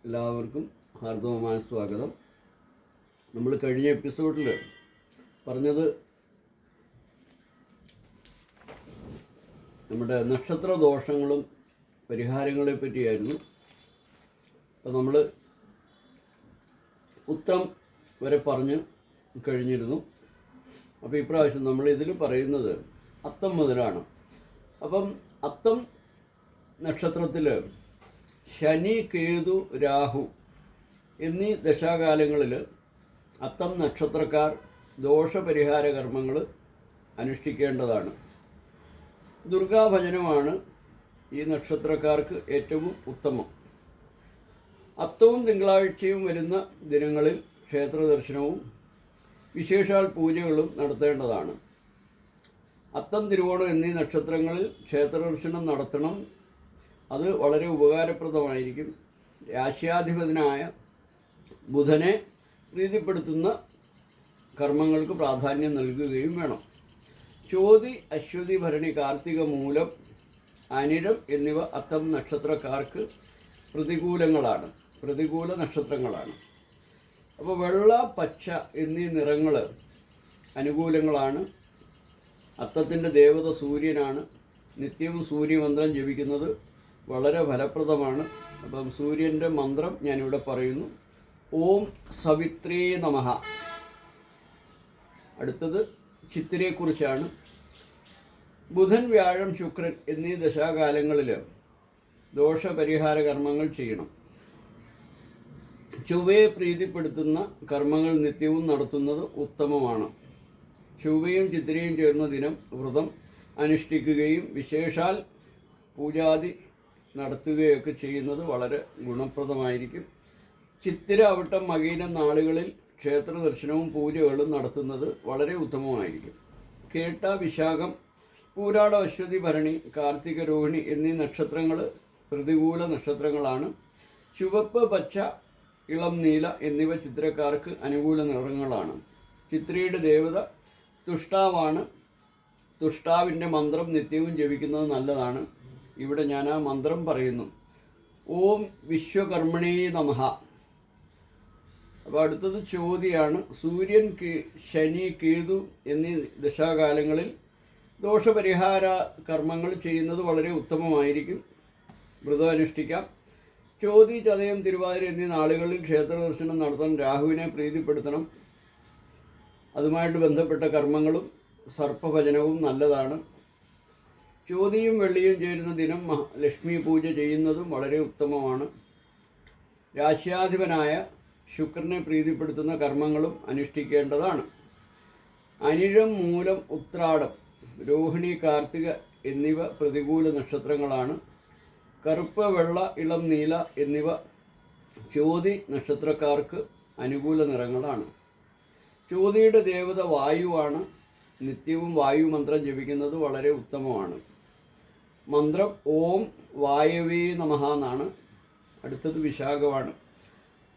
എല്ലാവർക്കും ഹാർദവമായ സ്വാഗതം. നമ്മൾ കഴിഞ്ഞ എപ്പിസോഡിൽ പറഞ്ഞത് നമ്മുടെ നക്ഷത്ര ദോഷങ്ങളും പരിഹാരങ്ങളെ പറ്റിയായിരുന്നു. അപ്പോൾ നമ്മൾ ഉത്തരം വരെ പറഞ്ഞ് കഴിഞ്ഞിരുന്നു. അപ്പോൾ ഇപ്രാവശ്യം നമ്മൾ ഇതിൽ പറയുന്നത് അത്തം മുതലാണ്. അപ്പം അത്തം നക്ഷത്രത്തിൽ ശനി, കേതു, രാഹു എന്നീ ദശാകാലങ്ങളിൽ അത്തം നക്ഷത്രക്കാർ ദോഷപരിഹാര കർമ്മങ്ങൾ അനുഷ്ഠിക്കേണ്ടതാണ്. ദുർഗാഭജനമാണ് ഈ നക്ഷത്രക്കാർക്ക് ഏറ്റവും ഉത്തമം. അത്തവും തിങ്കളാഴ്ചയും വരുന്ന ദിനങ്ങളിൽ ക്ഷേത്ര ദർശനവും വിശേഷാൽ പൂജകളും നടത്തേണ്ടതാണ്. അത്തം, തിരുവോണം എന്നീ നക്ഷത്രങ്ങളിൽ ക്ഷേത്ര ദർശനം നടത്തണം. അത് വളരെ ഉപകാരപ്രദമായിരിക്കും. രാശ്യാധിപതിനായ ബുധനെ പ്രീതിപ്പെടുത്തുന്ന കർമ്മങ്ങൾക്ക് പ്രാധാന്യം നൽകുകയും വേണം. ചോതി, അശ്വതി, ഭരണി, കാർത്തിക, മൂലം, അനിഴം എന്നിവ അത്തം നക്ഷത്രക്കാർക്ക് പ്രതികൂല നക്ഷത്രങ്ങളാണ്. അപ്പോൾ വെള്ള, പച്ച എന്നീ നിറങ്ങൾ അനുകൂലങ്ങളാണ്. അത്തത്തിൻ്റെ ദേവത സൂര്യനാണ്. നിത്യവും സൂര്യമന്ത്രം ജപിക്കുന്നത് വളരെ ഫലപ്രദമാണ്. അപ്പം സൂര്യൻ്റെ മന്ത്രം ഞാനിവിടെ പറയുന്നു. ഓം സവിത്രേ നമഃ. അടുത്തത് ചിത്തിരയെക്കുറിച്ചാണ്. ബുധൻ, വ്യാഴം, ശുക്രൻ എന്നീ ദശാകാലങ്ങളിൽ ദോഷപരിഹാര കർമ്മങ്ങൾ ചെയ്യണം. ചൊവ്വയെ പ്രീതിപ്പെടുത്തുന്ന കർമ്മങ്ങൾ നിത്യവും നടത്തുന്നത് ഉത്തമമാണ്. ചൊവ്വയും ചിത്തിരയും ചേർന്ന ദിനം വ്രതം അനുഷ്ഠിക്കുകയും വിശേഷാൽ പൂജാതി നടത്തുകയൊക്കെ ചെയ്യുന്നത് വളരെ ഗുണപ്രദമായിരിക്കും. ചിത്തിര, അവിട്ടം, മകീരം നാളുകളിൽ ക്ഷേത്ര ദർശനവും പൂജകളും നടത്തുന്നത് വളരെ ഉത്തമമായിരിക്കും. കേട്ട, വിശാഖം, പൂരാട, അശ്വതി, ഭരണി, കാർത്തിക, രോഹിണി എന്നീ നക്ഷത്രങ്ങൾ പ്രതികൂല നക്ഷത്രങ്ങളാണ്. ചുവപ്പ്, പച്ച, ഇളം നീല എന്നിവ ചിത്രക്കാർക്ക് അനുകൂല നിറങ്ങളാണ്. ചിത്രയുടെ ദേവത തുഷ്ടാവാണ്. തുഷ്ടാവിൻ്റെ മന്ത്രം നിത്യവും ജപിക്കുന്നത് നല്ലതാണ്. ഇവിടെ ഞാൻ ആ മന്ത്രം പറയുന്നു. ഓം വിശ്വകർമ്മണേ നമഃ. അപ്പോൾ അടുത്തത് ചോതിയാണ്. സൂര്യൻ, ശനി, കേതു എന്നീ ദശാകാലങ്ങളിൽ ദോഷപരിഹാര കർമ്മങ്ങൾ ചെയ്യുന്നത് വളരെ ഉത്തമമായിരിക്കും. വ്രതം അനുഷ്ഠിക്കാം. ചോതി, ചതയം, തിരുവാതിര എന്നീ നാളുകളിൽ ക്ഷേത്ര ദർശനം നടത്താൻ രാഹുവിനെ പ്രീതിപ്പെടുത്തണം. അതുമായിട്ട് ബന്ധപ്പെട്ട കർമ്മങ്ങളും സർപ്പഭജനവും നല്ലതാണ്. ചോതിയും വെള്ളിയും ചേരുന്ന ദിനം ലക്ഷ്മി പൂജ ചെയ്യുന്നതും വളരെ ഉത്തമമാണ്. രാശ്യാധിപനായ ശുക്രനെ പ്രീതിപ്പെടുത്തുന്ന കർമ്മങ്ങളും അനുഷ്ഠിക്കേണ്ടതാണ്. അനിഴം, മൂലം, ഉത്രാടം, രോഹിണി, കാർത്തിക എന്നിവ പ്രതികൂല നക്ഷത്രങ്ങളാണ്. കറുപ്പ്, വെള്ള, ഇളം നീല എന്നിവ ചോതി നക്ഷത്രക്കാർക്ക് അനുകൂല നിറങ്ങളാണ്. ചോതിയുടെ ദേവത വായുവാണ്. നിത്യവും വായു മന്ത്രം ജപിക്കുന്നത് വളരെ ഉത്തമമാണ്. മന്ത്രം ഓം വായവേ നമഃ എന്നാണ്. അടുത്തത് വിശാഖമാണ്.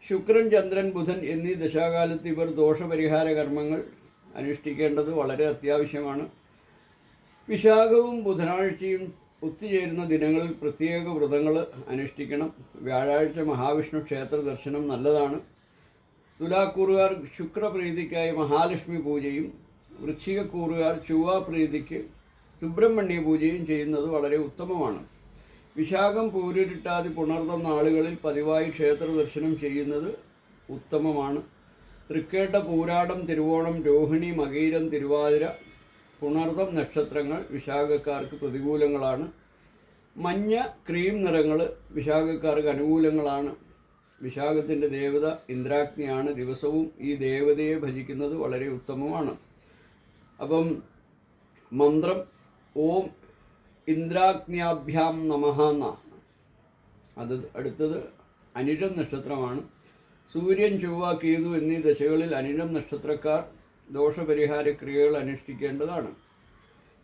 ശുക്രൻ, ചന്ദ്രൻ, ബുധൻ എന്നീ ദശാകാലത്ത് ഇവർ ദോഷപരിഹാര കർമ്മങ്ങൾ അനുഷ്ഠിക്കേണ്ടത് വളരെ അത്യാവശ്യമാണ്. വിശാഖവും ബുധനാഴ്ചയും ഒത്തുചേരുന്ന ദിനങ്ങളിൽ പ്രത്യേക വ്രതങ്ങൾ അനുഷ്ഠിക്കണം. വ്യാഴാഴ്ച മഹാവിഷ്ണു ക്ഷേത്ര ദർശനം നല്ലതാണ്. തുലാക്കൂറുകാർ ശുക്രപ്രീതിക്കായി മഹാലക്ഷ്മി പൂജയും വൃശ്ചികക്കൂറുകാർ ചൊവ്വാപ്രീതിക്ക് സുബ്രഹ്മണ്യ പൂജയും ചെയ്യുന്നത് വളരെ ഉത്തമമാണ്. വിശാഖം, പൂരുരുട്ടാതി, പുണർതം നാളുകളിൽ പതിവായി ക്ഷേത്ര ദർശനം ചെയ്യുന്നത് ഉത്തമമാണ്. തൃക്കേട്ട, പൂരാടം, തിരുവോണം, രോഹിണി, മകീരം, തിരുവാതിര, പുണർതം നക്ഷത്രങ്ങൾ വിശാഖക്കാർക്ക് പ്രതികൂലങ്ങളാണ്. മഞ്ഞ, ക്രീം നിറങ്ങൾ വിശാഖക്കാർക്ക് അനുകൂലങ്ങളാണ്. വിശാഖത്തിൻ്റെ ദേവത ഇന്ദ്രാഗ്നിയാണ്. ദിവസവും ഈ ദേവതയെ ഭജിക്കുന്നത് വളരെ ഉത്തമമാണ്. അപ്പം മന്ത്രം ഓം ഇന്ദ്രാഗ്ന്യാഭ്യാം നമഃ എന്നാണ്. അടുത്തത് അനിഴം നക്ഷത്രമാണ്. സൂര്യൻ, ചൊവ്വ, കേതു എന്നീ ദശകളിൽ അനിഴം നക്ഷത്രക്കാർ ദോഷപരിഹാര ക്രിയകൾ അനുഷ്ഠിക്കേണ്ടതാണ്.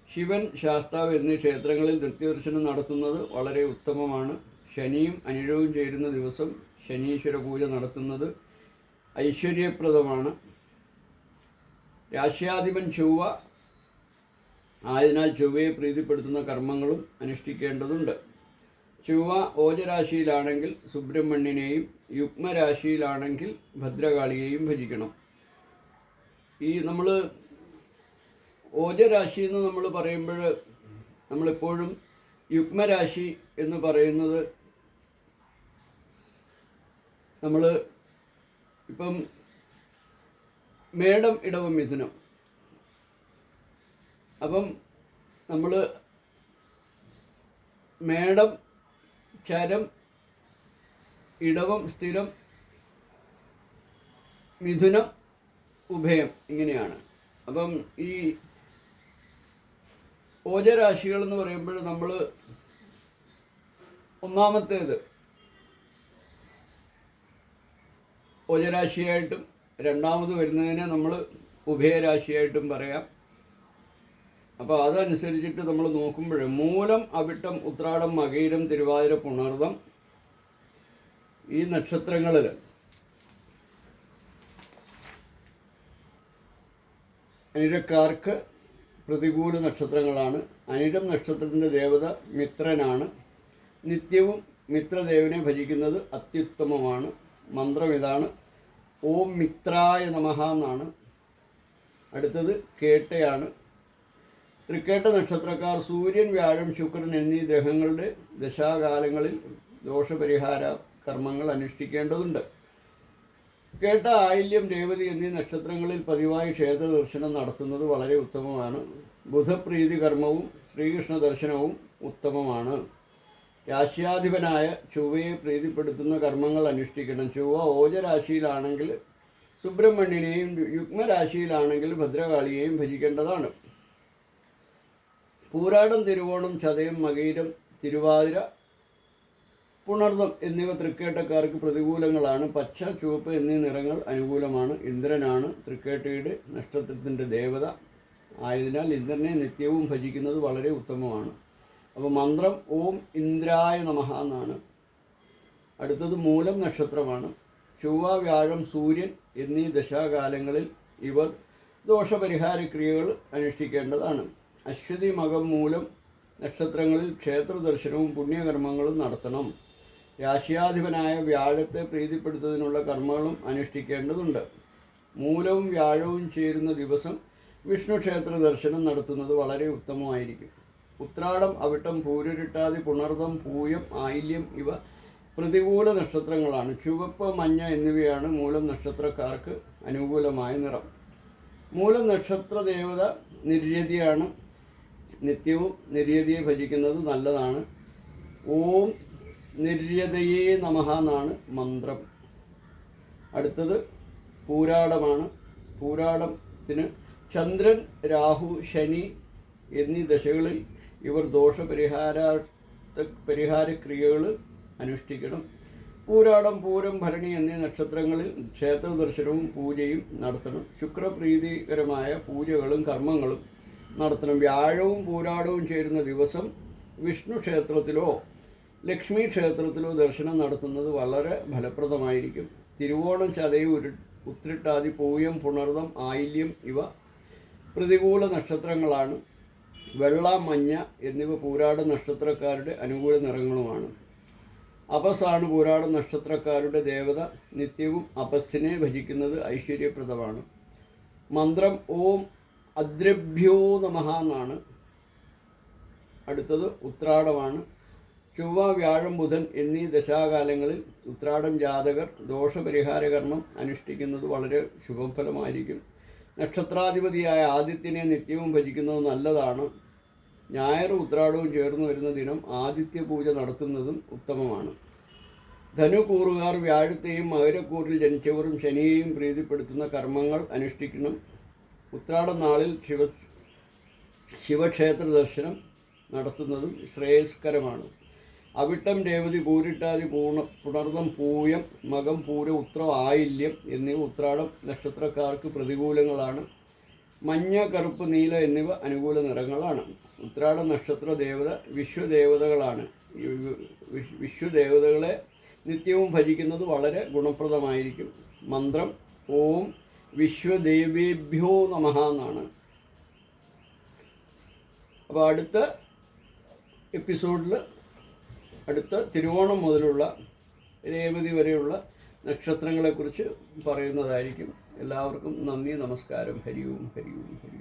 ശിവൻ, ശാസ്താവ് എന്നീ ക്ഷേത്രങ്ങളിൽ നിത്യദർശനം നടത്തുന്നത് വളരെ ഉത്തമമാണ്. ശനിയും അനിഴവും ചേരുന്ന ദിവസം ശനീശ്വര പൂജ നടത്തുന്നത് ഐശ്വര്യപ്രദമാണ്. രാശ്യാധിപൻ ചൊവ്വ ആയതിനാൽ ചൊവ്വയെ പ്രീതിപ്പെടുത്തുന്ന കർമ്മങ്ങളും അനുഷ്ഠിക്കേണ്ടതുണ്ട്. ചൊവ്വ ഓജരാശിയിലാണെങ്കിൽ സുബ്രഹ്മണ്യനെയും യുഗ്മരാശിയിലാണെങ്കിൽ ഭദ്രകാളിയെയും ഭജിക്കണം. ഈ നമ്മൾ ഓജരാശി എന്ന് നമ്മൾ പറയുമ്പോൾ നമ്മളെപ്പോഴും യുഗ്മരാശി എന്ന് പറയുന്നത് നമ്മൾ ഇപ്പം മേടം ഇടവം മിഥുനം, അപ്പം നമ്മൾ മേടം ചരം ഇടവം സ്ഥിരം മിഥുനം ഉഭയം ഇങ്ങനെയാണ്. അപ്പം ഈ ഓജരാശികളെന്ന് പറയുമ്പോൾ നമ്മൾ ഒന്നാമത്തേത് ഓജരാശിയായിട്ടും രണ്ടാമത് വരുന്നതിനെ നമ്മൾ ഉഭയരാശിയായിട്ടും പറയാം. അപ്പോൾ അതനുസരിച്ചിട്ട് നമ്മൾ നോക്കുമ്പോൾ മൂലം അവിട്ടം ഉത്രാടം മകയിരം തിരുവാതിര പുണർദം ഈ നക്ഷത്രങ്ങളിൽ അനിഴക്കാർക്ക് പ്രതികൂല നക്ഷത്രങ്ങളാണ്. അനിഴം നക്ഷത്രത്തിൻ്റെ ദേവത മിത്രനാണ്. നിത്യവും മിത്രദേവനെ ഭജിക്കുന്നത് അത്യുത്തമമാണ്. മന്ത്രം ഇതാണ്, ഓം മിത്രായ നമഃ എന്നാണ്. അടുത്തത് കേട്ടയാണ്. തൃക്കേട്ട നക്ഷത്രക്കാർ സൂര്യൻ, വ്യാഴം, ശുക്രൻ എന്നീ ഗ്രഹങ്ങളുടെ ദശാകാലങ്ങളിൽ ദോഷപരിഹാര കർമ്മങ്ങൾ അനുഷ്ഠിക്കേണ്ടതുണ്ട്. കേട്ട, ആയില്യം, രേവതി എന്നീ നക്ഷത്രങ്ങളിൽ പതിവായി ക്ഷേത്ര ദർശനം നടത്തുന്നത് വളരെ ഉത്തമമാണ്. ബുധപ്രീതി കർമ്മവും ശ്രീകൃഷ്ണ ദർശനവും ഉത്തമമാണ്. രാശ്യാധിപനായ ചൊവ്വയെ പ്രീതിപ്പെടുത്തുന്ന കർമ്മങ്ങൾ അനുഷ്ഠിക്കണം. ചൊവ്വ ഓജരാശിയിലാണെങ്കിൽ സുബ്രഹ്മണ്യനെയും യുഗ്മരാശിയിലാണെങ്കിൽ ഭദ്രകാളിയെയും ഭജിക്കേണ്ടതാണ്. പൂരാടം, തിരുവോണം, ചതയം, മകയിരം, തിരുവാതിര, പുണർദം എന്നിവ തൃക്കേട്ടക്കാർക്ക് പ്രതികൂലങ്ങളാണ്. പച്ച, ചുവപ്പ് എന്നീ നിറങ്ങൾ അനുകൂലമാണ്. ഇന്ദ്രനാണ് തൃക്കേട്ടയുടെ നക്ഷത്രത്തിൻ്റെ ദേവത ആയതിനാൽ ഇന്ദ്രനെ നിത്യവും ഭജിക്കുന്നത് വളരെ ഉത്തമമാണ്. അപ്പോൾ മന്ത്രം ഓം ഇന്ദ്രായ നമഃ എന്നാണ്. അടുത്തത് മൂലം നക്ഷത്രമാണ്. ചൊവ്വ, വ്യാഴം, സൂര്യൻ എന്നീ ദശാകാലങ്ങളിൽ ഇവർ ദോഷപരിഹാര ക്രിയകൾ അനുഷ്ഠിക്കേണ്ടതാണ്. അശ്വതി, മകം, മൂലം നക്ഷത്രങ്ങളിൽ ക്ഷേത്ര ദർശനവും പുണ്യകർമ്മങ്ങളും നടത്തണം. രാശ്യാധിപനായ വ്യാഴത്തെ പ്രീതിപ്പെടുത്തുന്നതിനുള്ള കർമ്മങ്ങളും അനുഷ്ഠിക്കേണ്ടതുണ്ട്. മൂലവും വ്യാഴവും ചേരുന്ന ദിവസം വിഷ്ണു ക്ഷേത്ര ദർശനം നടത്തുന്നത് വളരെ ഉത്തമമായിരിക്കും. ഉത്രാടം, അവിട്ടം, പൂരുരുട്ടാതി, പുണർദം, പൂയം, ആയില്യം ഇവ പ്രതികൂല നക്ഷത്രങ്ങളാണ്. ചുവപ്പ്, മഞ്ഞ എന്നിവയാണ് മൂലം നക്ഷത്രക്കാർക്ക് അനുകൂലമായ നിറം. മൂലം നക്ഷത്ര ദേവത നിര്യതിയാണ്. നിത്യവും നിര്യതിയെ ഭജിക്കുന്നത് നല്ലതാണ്. ഓം നിര്യതയേ നമഃ എന്നാണ് മന്ത്രം. അടുത്തത് പൂരാടമാണ്. പൂരാടത്തിന് ചന്ദ്രൻ, രാഹു, ശനി എന്നീ ദശകളിൽ ഇവർ പരിഹാരക്രിയകൾ അനുഷ്ഠിക്കണം. പൂരാടം, പൂരം, ഭരണി എന്നീ നക്ഷത്രങ്ങളിൽ ക്ഷേത്ര ദർശനവും പൂജയും നടത്തണം. ശുക്രപ്രീതികരമായ പൂജകളും കർമ്മങ്ങളും നടത്തണം. വ്യാഴവും പൂരാടവും ചേരുന്ന ദിവസം വിഷ്ണു ക്ഷേത്രത്തിലോ ലക്ഷ്മി ക്ഷേത്രത്തിലോ ദർശനം നടത്തുന്നത് വളരെ ഫലപ്രദമായിരിക്കും. തിരുവോണം, ചതയം, ഉത്രട്ടാതി, പൂയം, പുണർദം, ആയില്യം ഇവ പ്രതികൂല നക്ഷത്രങ്ങളാണ്. വെള്ള, മഞ്ഞ എന്നിവ പൂരാട നക്ഷത്രക്കാരുടെ അനുകൂല നിറങ്ങളുമാണ്. അപസ്സാണ് പൂരാട നക്ഷത്രക്കാരുടെ ദേവത. നിത്യവും അപസ്സിനെ ഭജിക്കുന്നത് ഐശ്വര്യപ്രദമാണ്. മന്ത്രം ഓം അദ്രഭ്യോ നമഃ എന്നാണ്. അടുത്തത് ഉത്രാടമാണ്. ചൊവ്വ, വ്യാഴം, ബുധൻ എന്നീ ദശാകാലങ്ങളിൽ ഉത്രാടം ജാതകർ ദോഷപരിഹാര കർമ്മം അനുഷ്ഠിക്കുന്നത് വളരെ ശുഭഫലമായിരിക്കും. നക്ഷത്രാധിപതിയായ ആദിത്യനെ നിത്യവും ഭജിക്കുന്നത് നല്ലതാണ്. ഞായറും ഉത്രാടവും ചേർന്ന് വരുന്ന ദിനം ആദിത്യ പൂജ നടത്തുന്നതും ഉത്തമമാണ്. ധനുക്കൂറുകാർ വ്യാഴത്തെയും മകരക്കൂറിൽ ജനിച്ചവരും ശനിയെയും പ്രീതിപ്പെടുത്തുന്ന കർമ്മങ്ങൾ അനുഷ്ഠിക്കണം. ഉത്രാടം നാളിൽ ശിവക്ഷേത്ര ദർശനം നടത്തുന്നതും ശ്രേയസ്കരമാണ്. അവിട്ടം, രേവതി, പൂരിട്ടാതി, പുണർദം, പൂയം, മകം, പൂരം, ഉത്രം, ആയില്യം എന്നിവ ഉത്രാടം നക്ഷത്രക്കാർക്ക് പ്രതികൂലങ്ങളാണ്. മഞ്ഞ, കറുപ്പ്, നീല എന്നിവ അനുകൂല നിറങ്ങളാണ്. ഉത്രാട നക്ഷത്ര ദേവത വിശ്വദേവതകളാണ്. വിശ്വദേവതകളെ നിത്യവും ഭജിക്കുന്നത് വളരെ ഗുണപ്രദമായിരിക്കും. മന്ത്രം ഓം വിശ്വദേവേഭ്യോ നമഃ എന്നാണ്. അപ്പോൾ അടുത്ത എപ്പിസോഡിൽ അടുത്ത തിരുവോണം മുതലുള്ള രേവതി വരെയുള്ള നക്ഷത്രങ്ങളെക്കുറിച്ച് പറയുന്നതായിരിക്കും. എല്ലാവർക്കും നന്ദി, നമസ്കാരം. ഹരി ഓം, ഹരി ഓം, ഹരി ഓം.